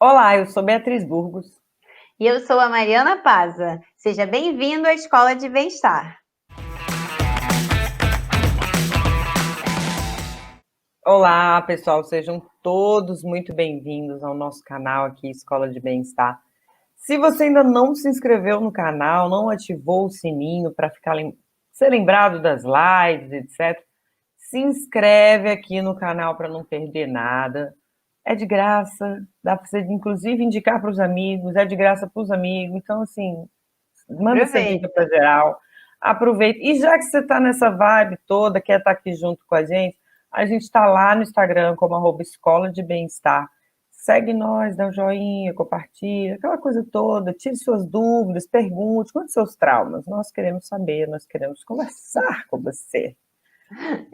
Olá, eu sou Beatriz Burgos. E eu sou a Mariana Paza. Seja bem-vindo à Escola de Bem-Estar. Olá, pessoal, sejam todos muito bem-vindos ao nosso canal aqui, Escola de Bem-Estar. Se você ainda não se inscreveu no canal, não ativou o sininho para ser lembrado das lives, etc., se inscreve aqui no canal para não perder nada. É de graça, dá para você inclusive indicar para os amigos, é de graça para os amigos. Então, assim, manda essa dica Aproveita. para geral, aproveita. E já que você está nessa vibe toda, quer estar aqui junto com a gente está lá no Instagram como @Escola de Bem-Estar. Segue nós, dá um joinha, compartilha, aquela coisa toda, tire suas dúvidas, pergunte, conte seus traumas. Nós queremos saber, nós queremos conversar com você.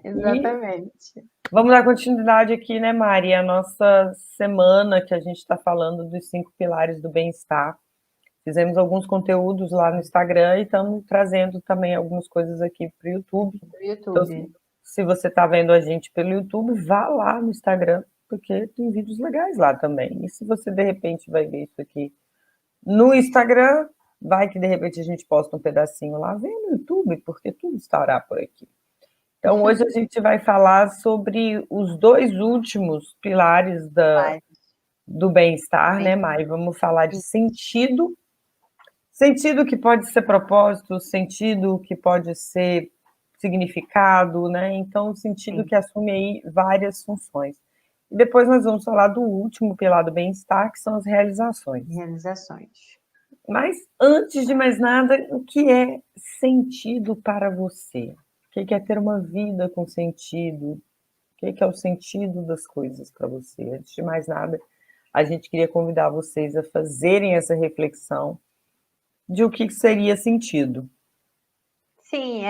E Exatamente. vamos dar continuidade aqui, né, Mari? A nossa semana que a gente está falando dos 5 pilares do bem-estar. Fizemos alguns conteúdos lá no Instagram e estamos trazendo também algumas coisas aqui para o YouTube. Do Então, YouTube. se você está vendo a gente pelo YouTube, vá lá no Instagram, porque tem vídeos legais lá também. E se você, de repente, vai ver isso aqui no Instagram, vai que, de repente, a gente posta um pedacinho lá. Vem no YouTube, porque tudo estará por aqui. Então, hoje a gente vai falar sobre os 2 últimos pilares Lives. do bem-estar, né, Bem, Mai? Vamos falar de sentido. Sentido que pode ser propósito, sentido que pode ser significado, né? Então, o sentido sim, que assume aí várias funções. E depois nós vamos falar do último pilar do bem-estar, que são as realizações. realizações. Mas, antes de mais nada, o que é sentido para você? O que é ter uma vida com sentido? O que é o sentido das coisas para você? Antes de mais nada, a gente queria convidar vocês a fazerem essa reflexão de o que seria sentido. Sim,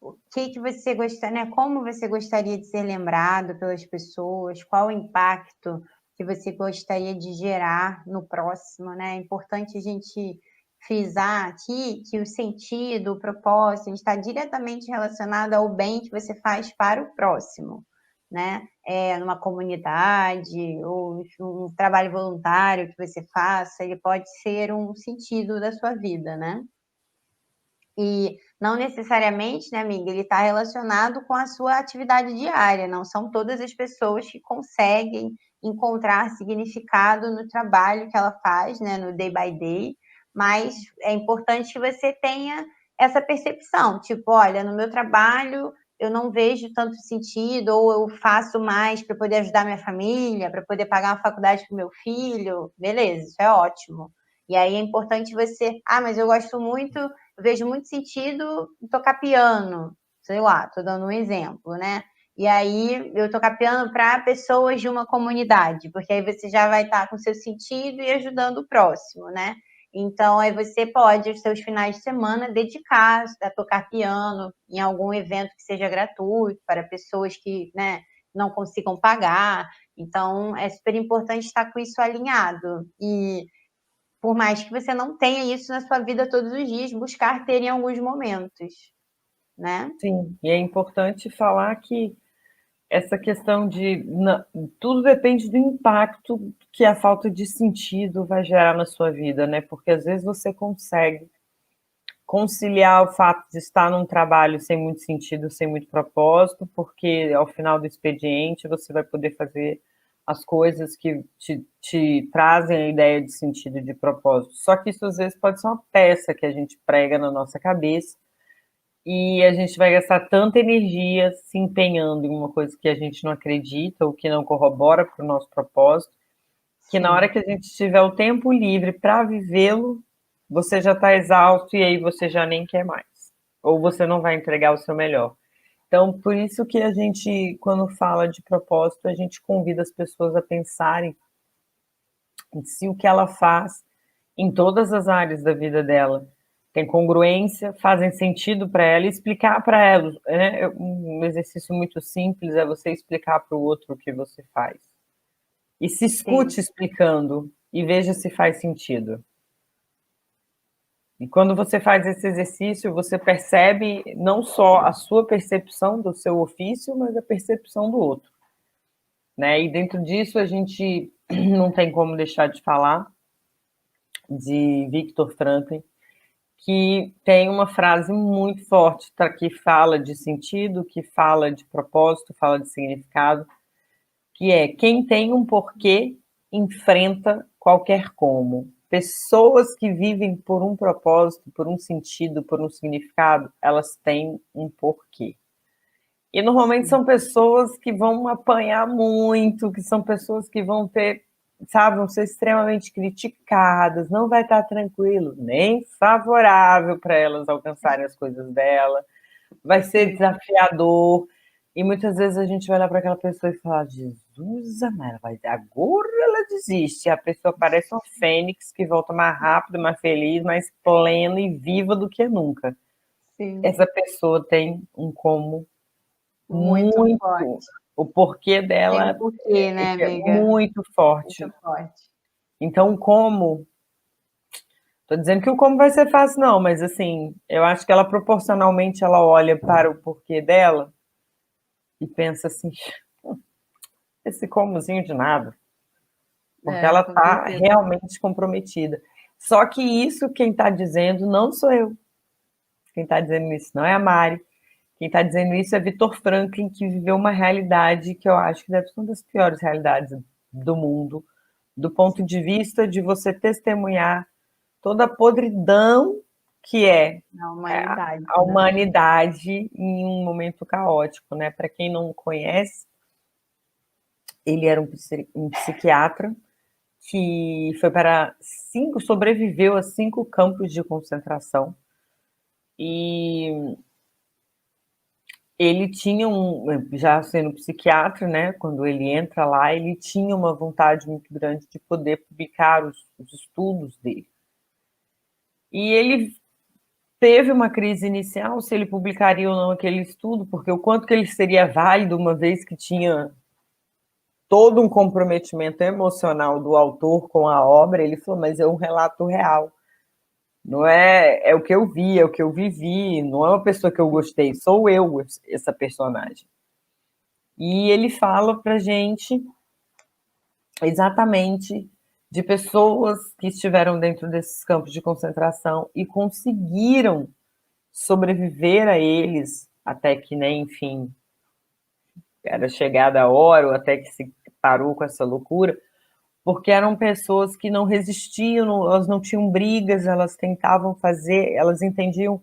o que você gostaria, né? Como você gostaria de ser lembrado pelas pessoas? Qual o impacto que você gostaria de gerar no próximo, né? É importante a gente frisar aqui que o sentido, o propósito, ele está diretamente relacionado ao bem que você faz para o próximo, né? Numa comunidade ou enfim, um trabalho voluntário que você faça, ele pode ser um sentido da sua vida, né? E não necessariamente, né, amiga, ele está relacionado com a sua atividade diária, não são todas as pessoas que conseguem encontrar significado no trabalho que ela faz, né, no day by day, mas é importante que você tenha essa percepção, tipo, olha, no meu trabalho eu não vejo tanto sentido, ou eu faço mais para poder ajudar minha família, para poder pagar uma faculdade para o meu filho, beleza, isso é ótimo. E aí é importante você, mas eu gosto muito, eu vejo muito sentido em tocar piano, sei lá, estou dando um exemplo, né? E aí eu tocar piano para pessoas de uma comunidade, porque aí você já vai estar com seu sentido e ajudando o próximo, né? Então aí você pode, os seus finais de semana, dedicar a tocar piano em algum evento que seja gratuito para pessoas que, né, não consigam pagar. Então é super importante estar com isso alinhado. E por mais que você não tenha isso na sua vida todos os dias, buscar ter em alguns momentos, né? Sim, e é importante falar que essa questão de tudo depende do impacto que a falta de sentido vai gerar na sua vida, né? Porque às vezes você consegue conciliar o fato de estar num trabalho sem muito sentido, sem muito propósito, porque ao final do expediente você vai poder fazer as coisas que te trazem a ideia de sentido e de propósito. Só que isso às vezes pode ser uma peça que a gente prega na nossa cabeça e a gente vai gastar tanta energia se empenhando em uma coisa que a gente não acredita ou que não corrobora para o nosso propósito, que na hora Sim, que a gente tiver o tempo livre para vivê-lo, você já está exausto e aí você já nem quer mais. Ou você não vai entregar o seu melhor. Então, por isso que a gente, quando fala de propósito, a gente convida as pessoas a pensarem se o que ela faz em todas as áreas da vida dela tem congruência, fazem sentido para ela e explicar para ela. Né? Um exercício muito simples é você explicar para o outro o que você faz. E se sim, escute explicando e veja se faz sentido. E quando você faz esse exercício, você percebe não só a sua percepção do seu ofício, mas a percepção do outro. Né? E dentro disso a gente não tem como deixar de falar, de Viktor Frankl, que tem uma frase muito forte, tá, que fala de sentido, que fala de propósito, fala de significado, que é: quem tem um porquê enfrenta qualquer como. Pessoas que vivem por um propósito, por um sentido, por um significado, elas têm um porquê. E normalmente Sim. são pessoas que vão apanhar muito, que são pessoas que vão ter, sabe, vão ser extremamente criticadas, não vai estar tranquilo, nem favorável para elas alcançarem as coisas dela, vai ser Sim. desafiador. E muitas vezes a gente vai olhar para aquela pessoa e falar: Jesus, amada, agora ela desiste. E a pessoa parece uma fênix que volta mais rápido, mais feliz, mais plena e viva do que nunca. Sim. Essa pessoa tem um como Muito muito, forte. o porquê Tem um dela porquê, né, é amiga? muito forte. Muito forte. Então, como, tô dizendo que o como vai ser fácil, não, mas assim, eu acho que ela proporcionalmente ela olha para o porquê dela e pensa assim: esse comozinho de nada, porque É, ela com está certeza. realmente comprometida. Só que isso quem está dizendo não sou eu. Quem está dizendo isso não é a Mari. Quem está dizendo isso é Viktor Frankl, que viveu uma realidade que eu acho que deve ser uma das piores realidades do mundo, do ponto de vista de você testemunhar toda a podridão que é Na humanidade, a né? humanidade em um momento caótico, né? Para quem não conhece, ele era um psiquiatra que foi para sobreviveu a 5 campos de concentração e ele tinha já sendo psiquiatra, né? Quando ele entra lá, ele tinha uma vontade muito grande de poder publicar os estudos dele. E ele teve uma crise inicial se ele publicaria ou não aquele estudo, porque o quanto que ele seria válido, uma vez que tinha todo um comprometimento emocional do autor com a obra. Ele falou: mas é um relato real. Não é, é o que eu vi, é o que eu vivi, não é uma pessoa que eu gostei, sou eu essa personagem. E ele fala pra gente exatamente de pessoas que estiveram dentro desses campos de concentração e conseguiram sobreviver a eles até que, né, enfim, era chegada a hora, ou até que se parou com essa loucura, porque eram pessoas que não resistiam, elas não tinham brigas, elas tentavam fazer, elas entendiam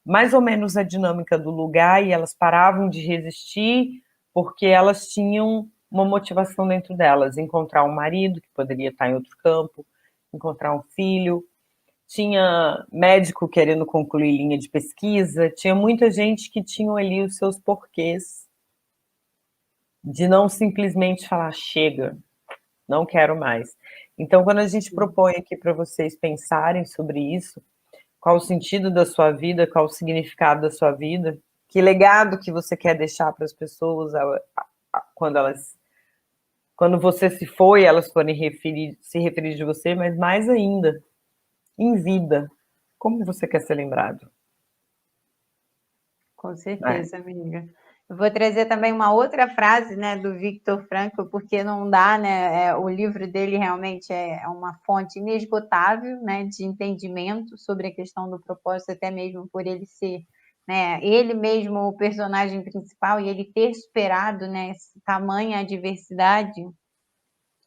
mais ou menos a dinâmica do lugar e elas paravam de resistir porque elas tinham uma motivação dentro delas: encontrar um marido que poderia estar em outro campo, encontrar um filho. Tinha médico querendo concluir linha de pesquisa, tinha muita gente que tinha ali os seus porquês de não simplesmente falar: chega, não quero mais. Então, quando a gente propõe aqui para vocês pensarem sobre isso, qual o sentido da sua vida, qual o significado da sua vida, que legado que você quer deixar para as pessoas quando elas, quando você se foi, elas forem se referir de você, mas mais ainda, em vida, como você quer ser lembrado? Com Né? certeza, amiga. Eu vou trazer também uma outra frase, né, do Viktor Frankl, porque não dá, né, o livro dele realmente é uma fonte inesgotável, né, de entendimento sobre a questão do propósito, até mesmo por ele ser, né, ele mesmo o personagem principal e ele ter superado, né, tamanha adversidade.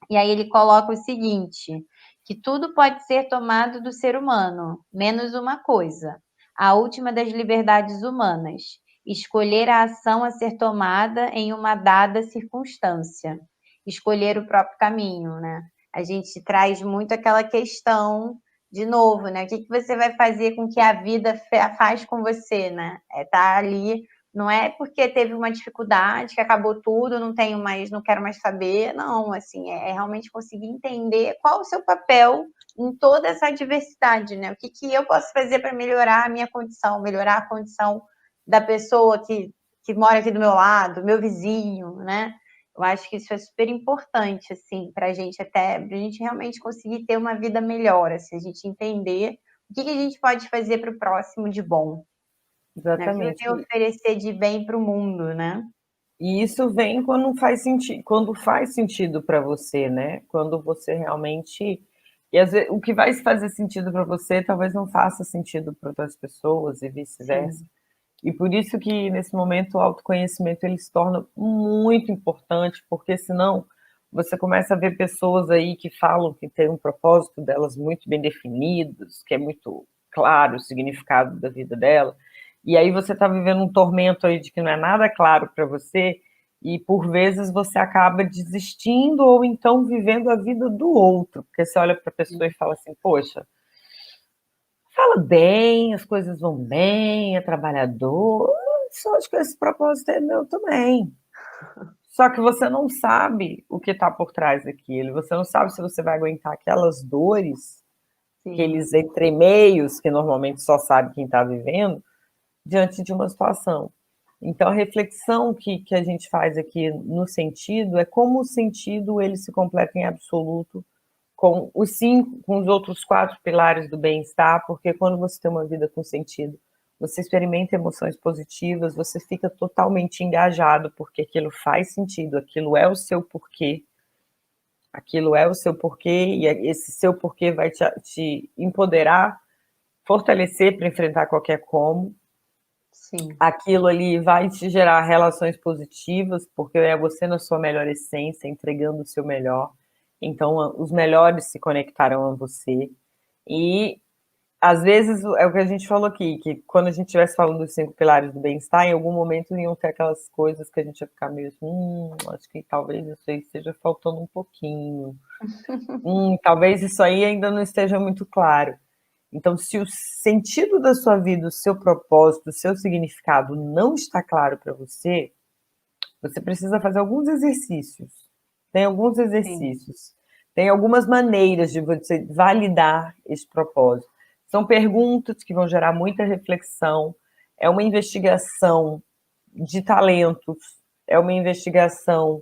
E aí ele coloca o seguinte, que tudo pode ser tomado do ser humano, menos uma coisa, a última das liberdades humanas, escolher a ação a ser tomada em uma dada circunstância, escolher o próprio caminho, né? A gente traz muito aquela questão, de novo, né? O que você vai fazer com que a vida faz com você, né? É estar ali, não é porque teve uma dificuldade que acabou tudo, não tenho mais, não quero mais saber, não, assim, é realmente conseguir entender qual o seu papel em toda essa diversidade, né? O que eu posso fazer para melhorar a minha condição, melhorar a condição da pessoa que mora aqui do meu lado, meu vizinho, né? Eu acho que isso é super importante, assim, para a gente até, para a gente realmente conseguir ter uma vida melhor, assim, a gente entender o que a gente pode fazer para o próximo de bom, né? O que eu tenho a Exatamente. oferecer de bem para o mundo, né? E isso vem quando faz sentido para você, né? Quando você realmente. E às vezes, o que vai fazer sentido para você talvez não faça sentido para outras pessoas e vice-versa. Sim, E por isso que nesse momento o autoconhecimento ele se torna muito importante, porque senão você começa a ver pessoas aí que falam que tem um propósito delas muito bem definidos, que é muito claro o significado da vida dela, e aí você está vivendo um tormento aí de que não é nada claro para você, e por vezes você acaba desistindo ou então vivendo a vida do outro, porque você olha para a pessoa e fala assim, poxa, fala bem, as coisas vão bem, é trabalhador, só acho que esse propósito é meu também. Só que você não sabe o que está por trás daquilo, você não sabe se você vai aguentar aquelas dores, sim, aqueles entremeios que normalmente só sabe quem está vivendo, diante de uma situação. Então, a reflexão que a gente faz aqui no sentido é como o sentido ele se completa em absoluto com os outros 4 pilares do bem-estar, porque quando você tem uma vida com sentido, você experimenta emoções positivas, você fica totalmente engajado, porque aquilo faz sentido, aquilo é o seu porquê, e esse seu porquê vai te empoderar, fortalecer para enfrentar qualquer como. sim, Aquilo ali vai te gerar relações positivas, porque é você na sua melhor essência, entregando o seu melhor. Então, os melhores se conectarão a você. E, às vezes, é o que a gente falou aqui, que quando a gente estivesse falando dos 5 pilares do bem-estar, em algum momento iam ter aquelas coisas que a gente ia ficar meio assim, acho que talvez isso aí esteja faltando um pouquinho. Talvez isso aí ainda não esteja muito claro. Então, se o sentido da sua vida, o seu propósito, o seu significado não está claro para você, você precisa fazer alguns exercícios. Tem alguns sim, exercícios. Tem algumas maneiras de você validar esse propósito. São perguntas que vão gerar muita reflexão. É uma investigação de talentos. É uma investigação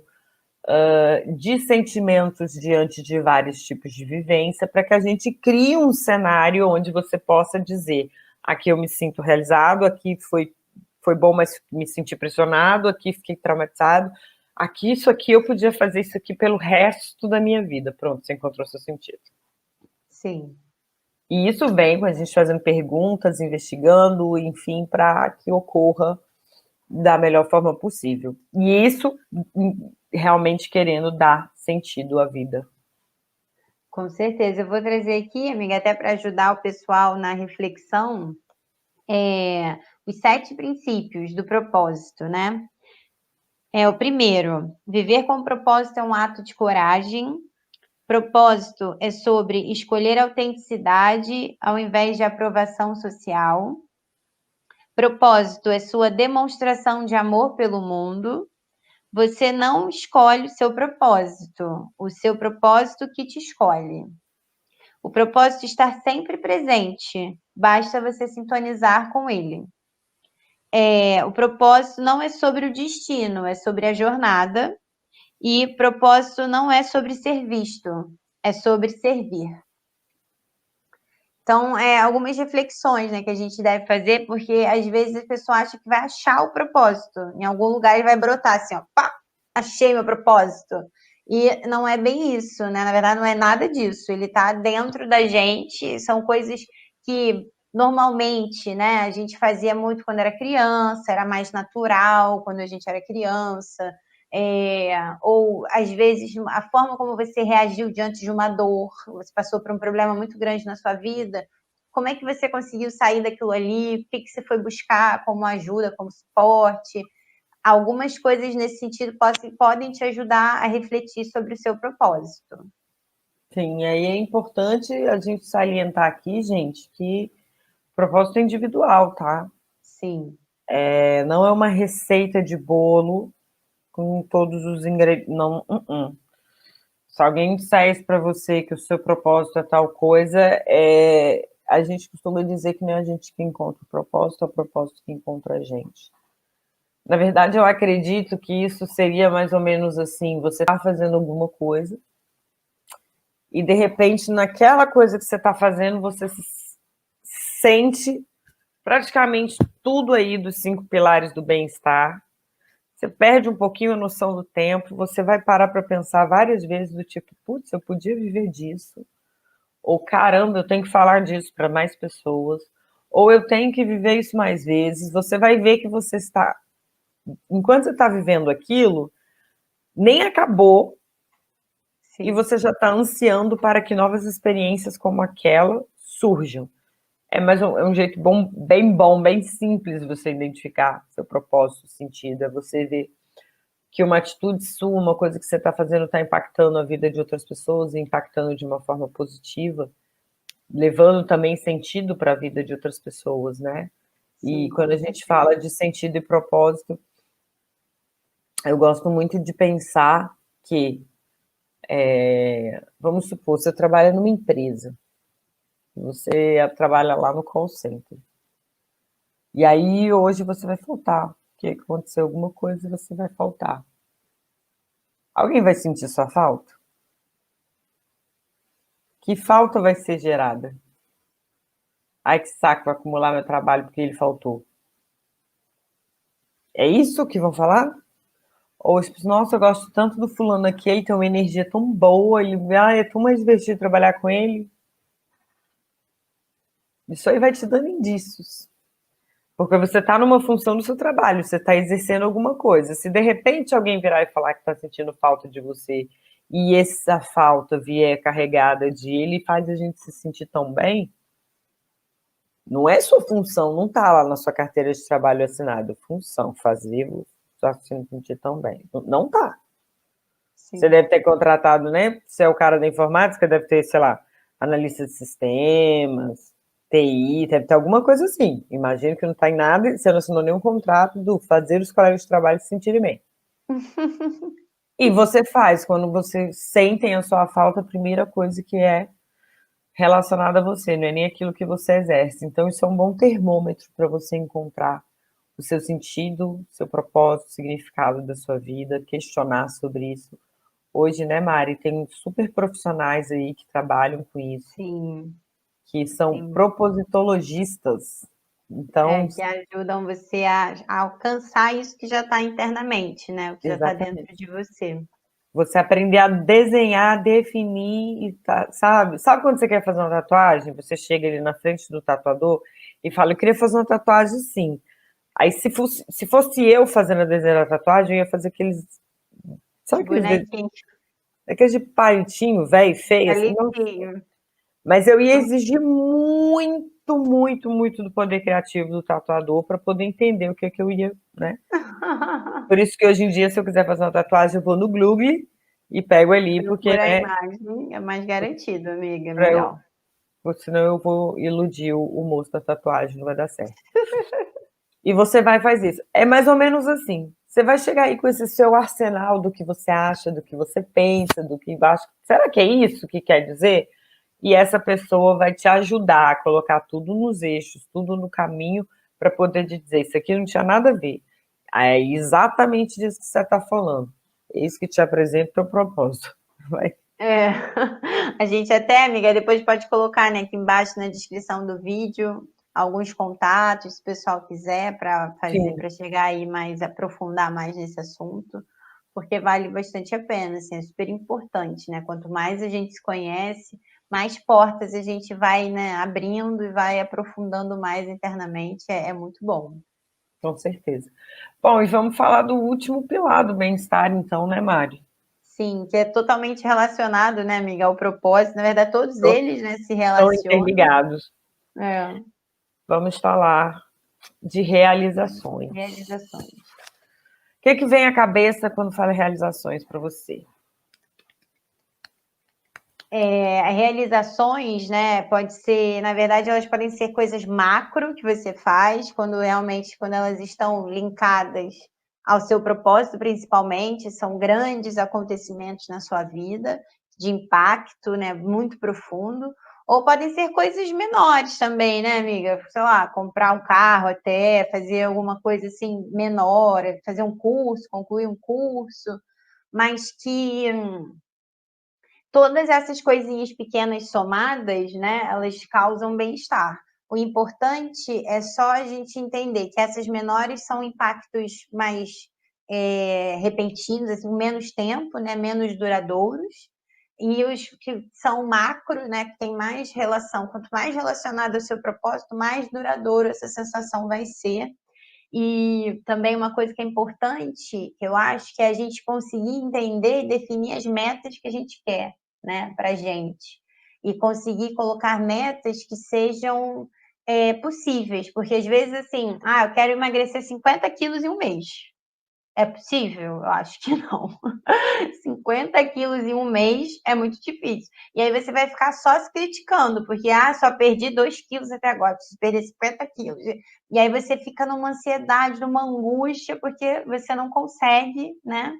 de sentimentos diante de vários tipos de vivência, para que a gente crie um cenário onde você possa dizer: aqui eu me sinto realizado, aqui foi bom, mas me senti pressionado, aqui fiquei traumatizado, aqui isso aqui eu podia fazer isso aqui pelo resto da minha vida. Pronto, você encontrou seu sentido. sim. E isso vem com a gente fazendo perguntas, investigando, enfim, para que ocorra da melhor forma possível. E isso realmente querendo dar sentido à vida. Com certeza. Eu vou trazer aqui, amiga, até para ajudar o pessoal na reflexão, os 7 princípios do propósito, né? O primeiro, viver com propósito é um ato de coragem. Propósito é sobre escolher autenticidade ao invés de aprovação social. Propósito é sua demonstração de amor pelo mundo. Você não escolhe o seu propósito que te escolhe. O propósito está sempre presente, basta você sintonizar com ele. O propósito não é sobre o destino, é sobre a jornada. E propósito não é sobre ser visto, é sobre servir. Então, algumas reflexões, né, que a gente deve fazer, porque às vezes a pessoa acha que vai achar o propósito. Em algum lugar ele vai brotar assim, ó, pá, achei meu propósito. E não é bem isso, né? Na verdade, não é nada disso. Ele está dentro da gente, são coisas que normalmente, né, a gente fazia muito quando era criança, era mais natural quando a gente era criança. Ou às vezes a forma como você reagiu diante de uma dor, você passou por um problema muito grande na sua vida, como é que você conseguiu sair daquilo ali, o que você foi buscar como ajuda, como suporte, algumas coisas nesse sentido podem te ajudar a refletir sobre o seu propósito. Sim, e aí é importante a gente salientar aqui, gente, que propósito é individual, tá? Sim, Não é uma receita de bolo com todos os ingredientes. Não, Se alguém disser para você que o seu propósito é tal coisa, a gente costuma dizer que não é a gente que encontra o propósito que encontra a gente. Na verdade, eu acredito que isso seria mais ou menos assim: você está fazendo alguma coisa, e de repente, naquela coisa que você está fazendo, você se sente praticamente tudo aí dos 5 pilares do bem-estar. Você perde um pouquinho a noção do tempo, você vai parar para pensar várias vezes do tipo, putz, eu podia viver disso, ou caramba, eu tenho que falar disso para mais pessoas, ou eu tenho que viver isso mais vezes. Você vai ver que você está, enquanto você está vivendo aquilo, nem acabou e Sim. você já está ansiando para que novas experiências como aquela surjam. É um jeito bom, bem simples de você identificar seu propósito, sentido. É você ver que uma atitude sua, uma coisa que você está fazendo está impactando a vida de outras pessoas, impactando de uma forma positiva, levando também sentido para a vida de outras pessoas, né? E Sim, quando com a gente certeza. fala de sentido e propósito, eu gosto muito de pensar que, vamos supor, você trabalha numa empresa, você trabalha lá no call center, e aí hoje você vai faltar, porque aconteceu alguma coisa e você vai faltar. Alguém vai sentir sua falta? Que falta vai ser gerada? Ai, que saco, vai acumular meu trabalho porque ele faltou. É isso que vão falar? Ou tipo, nossa, eu gosto tanto do fulano aqui, ele tem uma energia tão boa, é tão mais divertido trabalhar com ele. Isso aí vai te dando indícios. Porque você está numa função do seu trabalho, você está exercendo alguma coisa. Se de repente alguém virar e falar que está sentindo falta de você, e essa falta vier carregada de ele faz a gente se sentir tão bem, não é sua função, não está lá na sua carteira de trabalho assinada. Função, fazer você se sentir tão bem. Não está. Você Sim. deve ter contratado, né? Você é o cara da informática, deve ter, sei lá, analista de sistemas, TI, deve ter alguma coisa assim. Imagino que não está em nada, você não assinou nenhum contrato do fazer os colegas de trabalho se sentirem bem. E você faz, quando você sentem a sua falta, a primeira coisa que é relacionada a você, não é nem aquilo que você exerce. Então, isso é um bom termômetro para você encontrar o seu sentido, seu propósito, o significado da sua vida, questionar sobre isso. Hoje, né, Mari, tem super profissionais aí que trabalham com isso, Sim, que são sim. propositologistas. Então, Que ajudam você a alcançar isso que já está internamente, né? O que já está dentro exatamente. de você. Você aprender a desenhar, definir, e sabe? Sabe quando você quer fazer uma tatuagem? Você chega ali na frente do tatuador e fala, eu queria fazer uma tatuagem sim. Aí, se fosse eu fazendo a desenho da tatuagem, eu ia fazer aqueles. Os Sabe bonequinhos aqueles de palitinho, velho, feio, assim? Não. bonitinhos. Mas eu ia exigir muito, muito, muito do poder criativo do tatuador para poder entender o que é que eu ia, né? Por isso que hoje em dia, se eu quiser fazer uma tatuagem, eu vou no Google e pego ali, porque, Procura a né, imagem, é mais garantido, amiga, é pra eu, melhor. porque senão eu vou iludir o moço da tatuagem, não vai dar certo. E você vai e faz isso. É mais ou menos assim. Você vai chegar aí com esse seu arsenal do que você acha, do que você pensa, do que acha. Será que é isso que quer dizer? E essa pessoa vai te ajudar a colocar tudo nos eixos, tudo no caminho, para poder te dizer, isso aqui não tinha nada a ver. É exatamente disso que você está falando. É isso que te apresenta o teu propósito. Vai. É. A gente até, amiga, depois pode colocar, né, aqui embaixo na descrição do vídeo alguns contatos, se o pessoal quiser, para fazer, Sim, para chegar aí mais, aprofundar mais nesse assunto, porque vale bastante a pena, assim, é super importante, né? Quanto mais a gente se conhece, mais portas a gente vai, né, abrindo e vai aprofundando mais internamente, é muito bom. com certeza. Bom, e vamos falar do último pilar do bem-estar, então, né, Mari? Sim, que é totalmente relacionado, né, amiga, ao propósito. Na verdade, todos eles, né, se Estão relacionam. interligados. É, Vamos falar de realizações. realizações. O que vem à cabeça quando fala realizações para você? Realizações, né, pode ser, na verdade, elas podem ser coisas macro que você faz, quando realmente, quando elas estão linkadas ao seu propósito, principalmente, são grandes acontecimentos na sua vida, de impacto, né, muito profundo, ou podem ser coisas menores também, né, amiga? Sei lá, comprar um carro até, fazer alguma coisa assim menor, fazer um curso, concluir um curso, mas que todas essas coisinhas pequenas somadas, né, elas causam bem-estar. O importante é só a gente entender que essas menores são impactos mais repentinos, assim, menos tempo, né, menos duradouros, e os que são macro, né, que tem mais relação, quanto mais relacionado ao seu propósito, mais duradouro essa sensação vai ser. E também uma coisa que é importante, que eu acho, que é a gente conseguir entender e definir as metas que a gente quer, né, pra gente. E conseguir colocar metas que sejam possíveis, porque às vezes assim, eu quero emagrecer 50 quilos em um mês. É possível? Eu acho que não. 50 quilos em um mês é muito difícil. E aí você vai ficar só se criticando, porque, só perdi 2 quilos até agora, preciso perder 50 quilos. E aí você fica numa ansiedade, numa angústia, porque você não consegue, né,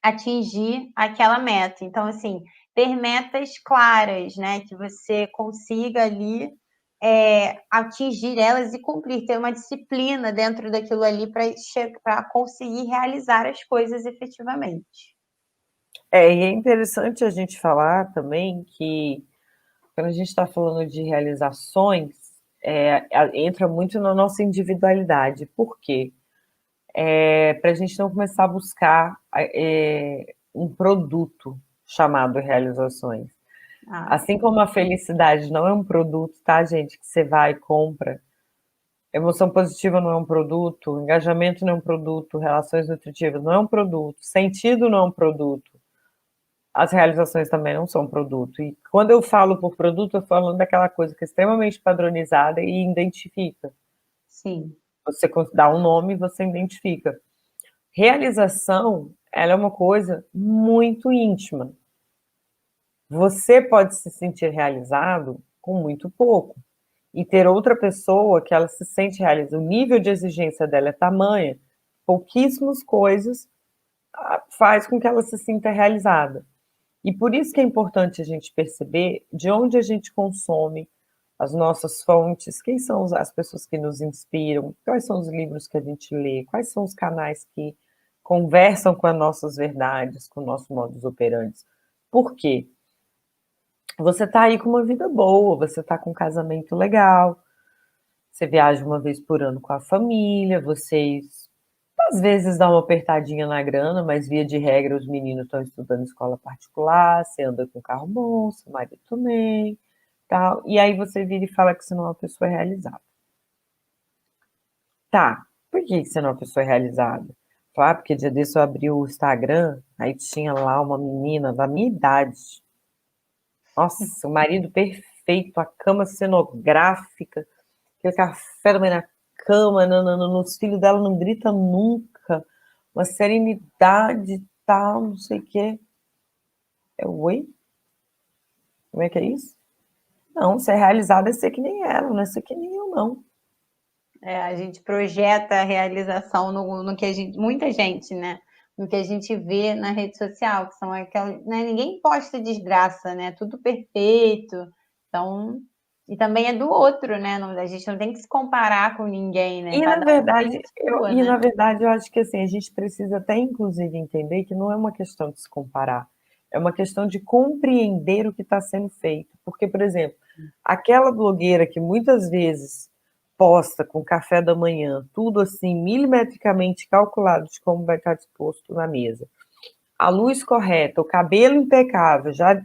atingir aquela meta. Então, assim, ter metas claras, né, que você consiga ali atingir elas e cumprir, ter uma disciplina dentro daquilo ali para conseguir realizar as coisas efetivamente. E é interessante a gente falar também que, quando a gente está falando de realizações, entra muito na nossa individualidade. Por quê? Para a gente não começar a buscar um produto chamado realizações. Assim como a felicidade não é um produto, tá, gente, que você vai e compra. Emoção positiva não é um produto, engajamento não é um produto, relações nutritivas não é um produto, sentido não é um produto. As realizações também não são produto. E quando eu falo por produto, eu falo daquela coisa que é extremamente padronizada e identifica. Sim. Você dá um nome e você identifica. Realização, ela é uma coisa muito íntima. Você pode se sentir realizado com muito pouco. E ter outra pessoa que ela se sente realizada, o nível de exigência dela é tamanha, pouquíssimas coisas faz com que ela se sinta realizada. E por isso que é importante a gente perceber de onde a gente consome as nossas fontes, quem são as pessoas que nos inspiram, quais são os livros que a gente lê, quais são os canais que conversam com as nossas verdades, com o nosso modus operandi. Por quê? Você está aí com uma vida boa, você está com um casamento legal, você viaja uma vez por ano com a família, vocês às vezes dá uma apertadinha na grana, mas via de regra os meninos estão estudando escola particular, você anda com carro bom, seu marido também, tal. E aí você vira e fala que você não é uma pessoa realizada. Tá, por que você não é uma pessoa realizada? Claro, porque dia desse eu abri o Instagram, aí tinha lá uma menina da minha idade. Nossa, o marido perfeito, a cama cenográfica, aquele café da manhã na cama, nos filhos dela não grita nunca, uma serenidade e tal, não sei o quê. Oi? Como é que é isso? Não, ser realizada é ser que nem ela, não é ser que nem eu, não. A gente projeta a realização no que a gente, muita gente, né? No que a gente vê na rede social, que são aquelas, né? Ninguém posta desgraça, né? Tudo perfeito. Então, e também é do outro, né? A gente não tem que se comparar com ninguém, né? E na Cada um tem verdade, a sua, né? eu acho que assim, a gente precisa até inclusive entender que não é uma questão de se comparar, é uma questão de compreender o que está sendo feito. Porque, por exemplo, aquela blogueira que muitas vezes posta com café da manhã, tudo assim, milimetricamente calculado de como vai estar disposto na mesa, a luz correta, o cabelo impecável, já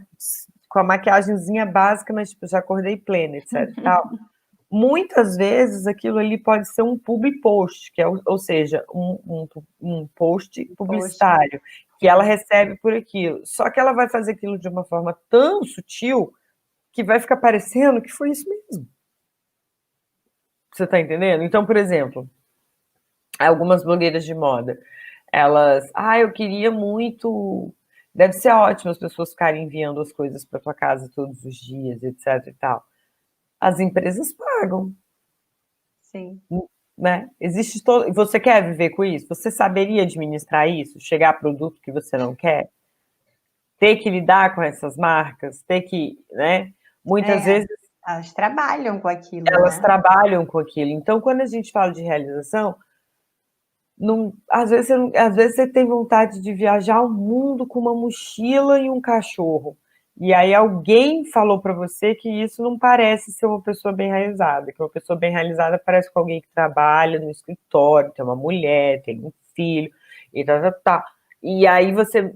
com a maquiagemzinha básica, mas tipo, já acordei plena, etc. Tal. Muitas vezes aquilo ali pode ser um public post, que é, ou seja, um post publicitário, que ela recebe por aquilo. Só que ela vai fazer aquilo de uma forma tão sutil que vai ficar parecendo que foi isso mesmo. Você está entendendo? Então, por exemplo, algumas blogueiras de moda, elas, eu queria muito. Deve ser ótimo as pessoas ficarem enviando as coisas para tua casa todos os dias, etc e tal. As empresas pagam. Sim. Né? Existe todo. Você quer viver com isso? Você saberia administrar isso? Chegar a produto que você não quer? Ter que lidar com essas marcas? Ter que, né? Muitas vezes Elas trabalham com aquilo, elas né? trabalham com aquilo. Então, quando a gente fala de realização, não, às vezes você tem vontade de viajar o mundo com uma mochila e um cachorro. E aí alguém falou para você que isso não parece ser uma pessoa bem realizada, que uma pessoa bem realizada parece com alguém que trabalha no escritório, tem uma mulher, tem um filho, e tá. E aí você,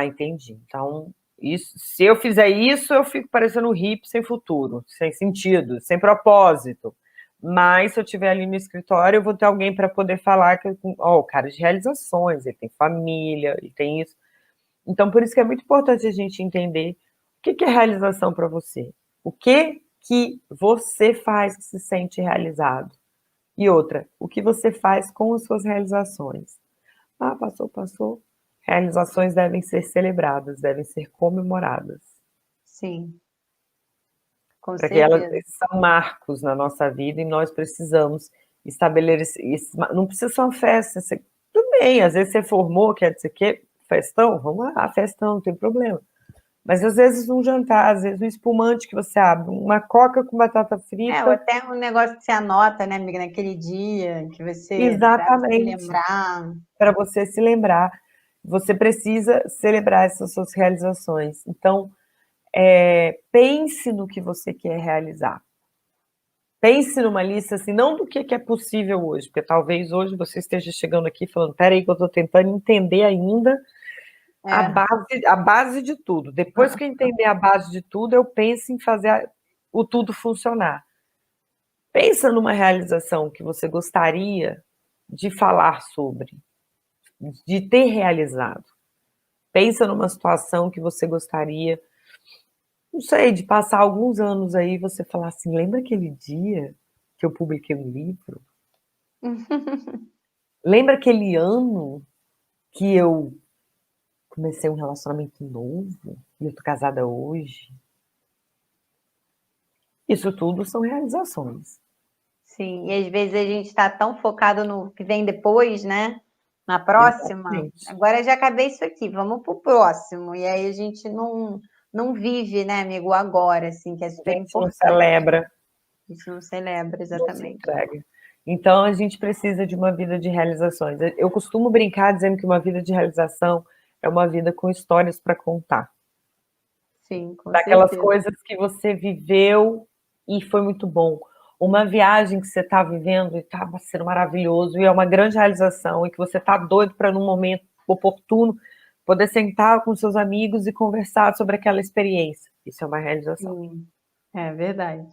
entendi. Então, isso, se eu fizer isso, eu fico parecendo um hippie sem futuro, sem sentido, sem propósito. Mas se eu estiver ali no escritório, eu vou ter alguém para poder falar que, o cara de realizações, ele tem família, ele tem isso. Então, por isso que é muito importante a gente entender o que é realização para você. O que você faz que se sente realizado? E outra, o que você faz com as suas realizações? Passou. Realizações devem ser celebradas, devem ser comemoradas. Sim, com Porque elas certeza. são marcos na nossa vida e nós precisamos estabelecer isso. Não precisa ser uma festa. Tudo bem, às vezes você formou, quer dizer que festão, vamos lá, festão, não tem problema. Mas às vezes um jantar, às vezes um espumante que você abre, uma coca com batata frita. Ou até um negócio que você anota, né, amiga, naquele dia que você para se Exatamente. lembrar. Para você se lembrar. Você precisa celebrar essas suas realizações. Então, pense no que você quer realizar. Pense numa lista, assim, não do que é possível hoje, porque talvez hoje você esteja chegando aqui falando, peraí que eu estou tentando entender ainda a base de tudo. Depois que eu entender a base de tudo, eu penso em fazer o tudo funcionar. Pensa numa realização que você gostaria de falar sobre, de ter realizado. Pensa numa situação que você gostaria, não sei, de passar alguns anos aí e você falar assim, lembra aquele dia que eu publiquei um livro? Lembra aquele ano que eu comecei um relacionamento novo e eu tô casada hoje? Isso tudo são realizações. Sim, e às vezes a gente está tão focado no que vem depois, né? Na próxima. Exatamente. Agora já acabei isso aqui, vamos pro próximo. E aí a gente não vive, né, amigo, agora, assim, que é super A gente não importante. celebra, A gente não celebra, não se exatamente. entrega. Então a gente precisa de uma vida de realizações. Eu costumo brincar dizendo que uma vida de realização é uma vida com histórias para contar. Sim, com Daquelas certeza. coisas que você viveu e foi muito bom. Uma viagem que você está vivendo e estava sendo maravilhoso e é uma grande realização e que você está doido para, num momento oportuno, poder sentar com seus amigos e conversar sobre aquela experiência. Isso é uma realização. Sim, é verdade.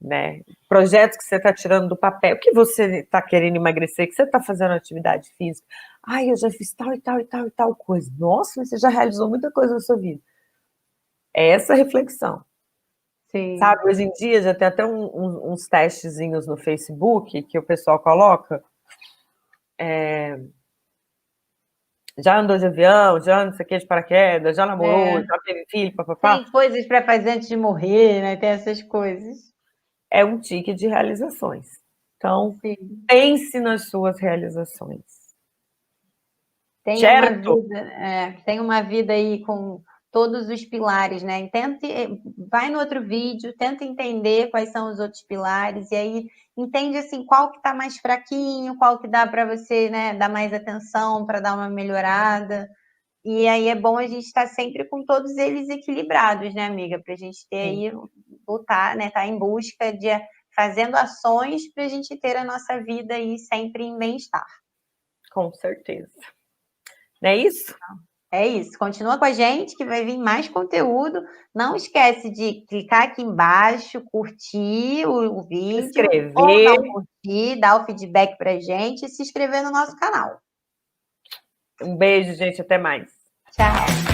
Né? Projetos que você está tirando do papel, que você está querendo emagrecer, que você está fazendo atividade física. Eu já fiz tal e tal e tal e tal coisa. Nossa, mas você já realizou muita coisa na sua vida. É essa reflexão. Sim. Sabe, hoje em dia já tem até uns testezinhos no Facebook que o pessoal coloca. Já andou de avião, já não sei o que, de paraquedas, já namorou, já teve filho, papapá. Tem coisas para fazer antes de morrer, né? Tem essas coisas. É um tique de realizações. Então, Sim. pense nas suas realizações. Certo? Tem uma vida aí com todos os pilares, né? Vai no outro vídeo, tenta entender quais são os outros pilares e aí entende assim qual que está mais fraquinho, qual que dá para você, né, dar mais atenção para dar uma melhorada. E aí é bom a gente estar sempre com todos eles equilibrados, né, amiga? Para a gente ter aí, lutar, né? Tá em busca de fazendo ações para a gente ter a nossa vida aí sempre em bem-estar. Com certeza. Não é isso? É isso. Continua com a gente que vai vir mais conteúdo. Não esquece de clicar aqui embaixo, curtir o vídeo, ou Escrever. não curtir, dar o feedback pra gente e se inscrever no nosso canal. Um beijo, gente. Até mais. Tchau.